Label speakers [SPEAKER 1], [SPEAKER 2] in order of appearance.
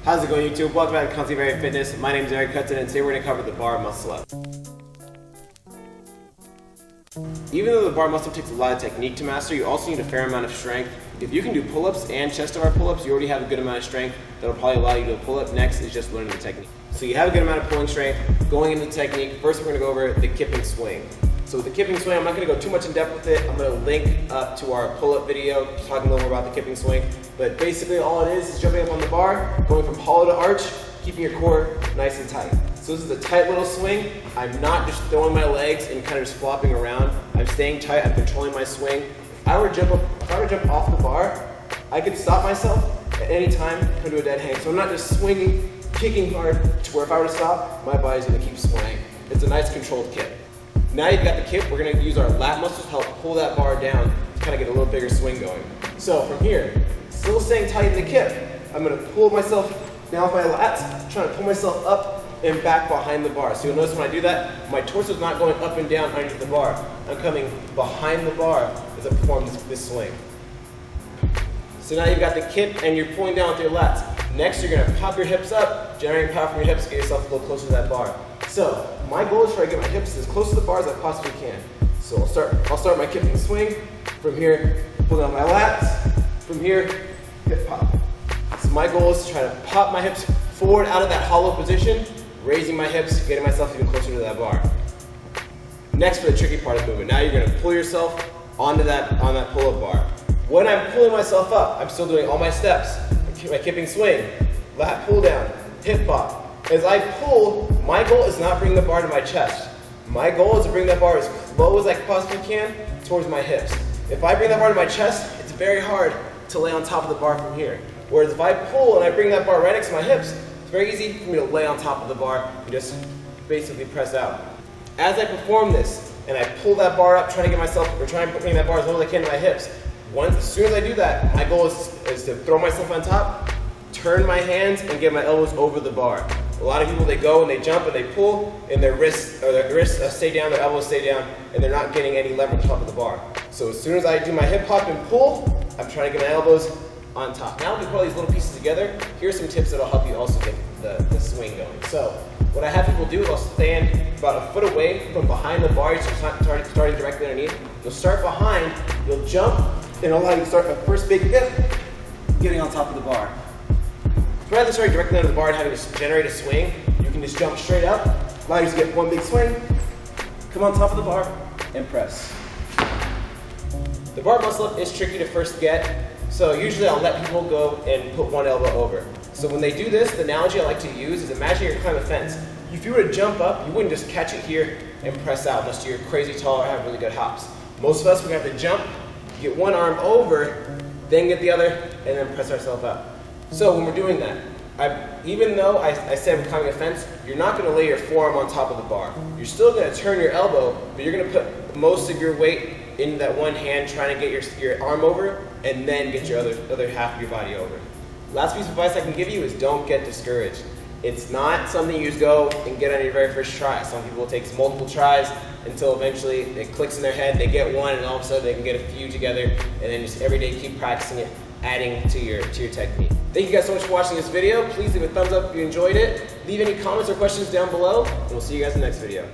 [SPEAKER 1] How's it going, YouTube? Welcome back to Concept Area Fitness. My name is Eric Hudson, and today we're going to cover the bar muscle up. Even though the bar muscle takes a lot of technique to master, you also need a fair amount of strength. If you can do pull-ups and chest to bar pull-ups, you already have a good amount of strength that'll probably allow you to pull up. Next is just learning the technique. So you have a good amount of pulling strength. Going into the technique, first we're going to go over the kipping swing. So with the kipping swing, I'm not going to go too much in depth with it. I'm going to link up to our pull-up video talking a little more about the kipping swing. But basically all it is jumping up on the bar, going from hollow to arch, keeping your core nice and tight. So this is a tight little swing. I'm not just throwing my legs and kind of just flopping around. I'm staying tight, I'm controlling my swing. If I were to jump off the bar, I could stop myself at any time, come to a dead hang. So I'm not just swinging, kicking hard to where if I were to stop, my body's gonna keep swaying. It's a nice controlled kip. Now you've got the kip, we're gonna use our lat muscles to help pull that bar down to kind of get a little bigger swing going. So from here, still staying tight in the kip, I'm gonna pull myself down with my lats, trying to pull myself up and back behind the bar. So you'll notice when I do that, my torso is not going up and down underneath the bar. I'm coming behind the bar as I perform this swing. So now you've got the kip and you're pulling down with your lats. Next, you're gonna pop your hips up, generating power from your hips, get yourself a little closer to that bar. So my goal is to try to get my hips as close to the bar as I possibly can. So I'll start my kipping swing. From here, pull down my lats. From here, hip pop. So my goal is to try to pop my hips forward out of that hollow position, raising my hips, getting myself even closer to that bar. Next for the tricky part of the movement. Now you're gonna pull yourself onto that pull-up bar. When I'm pulling myself up, I'm still doing all my steps. My kipping swing, lat pull down, hip pop. As I pull, my goal is not bring the bar to my chest. My goal is to bring that bar as low as I possibly can towards my hips. If I bring that bar to my chest, it's very hard to lay on top of the bar from here. Whereas if I pull and I bring that bar right next to my hips, it's very easy for me to lay on top of the bar and just basically press out. As I perform this and I pull that bar up, trying to bring that bar as low as I can to my hips, as soon as I do that, my goal is to throw myself on top, turn my hands, and get my elbows over the bar. A lot of people, they go and they jump and they pull, and their wrists stay down, their elbows stay down, and they're not getting any leverage on top of the bar. So as soon as I do my hip hop and pull, I'm trying to get my elbows on top. Now we put all these little pieces together. Here's some tips that'll help you also get the swing going. So what I have people do is I'll stand about a foot away from behind the bar, so starting directly underneath. You'll start behind, you'll jump, and allow you to start the first big hip, getting on top of the bar. So rather than starting directly under the bar and having to generate a swing, you can just jump straight up, allow you to get one big swing, come on top of the bar, and press. The bar muscle up is tricky to first get, so usually I'll let people go and put one elbow over. So when they do this, the analogy I like to use is imagine you're climbing a fence. If you were to jump up, you wouldn't just catch it here and press out unless you're crazy tall or have really good hops. Most of us, we're gonna have to jump, get one arm over, then get the other, and then press ourselves up. So when we're doing that, even though I said we're climbing a fence, you're not going to lay your forearm on top of the bar. You're still going to turn your elbow, but you're going to put most of your weight in that one hand trying to get your arm over, and then get your other half of your body over. Last piece of advice I can give you is don't get discouraged. It's not something you just go and get on your very first try. Some people it takes multiple tries until eventually it clicks in their head, they get one, and all of a sudden they can get a few together, and then just every day keep practicing it, adding to your technique. Thank you guys so much for watching this video. Please leave a thumbs up if you enjoyed it. Leave any comments or questions down below, and we'll see you guys in the next video.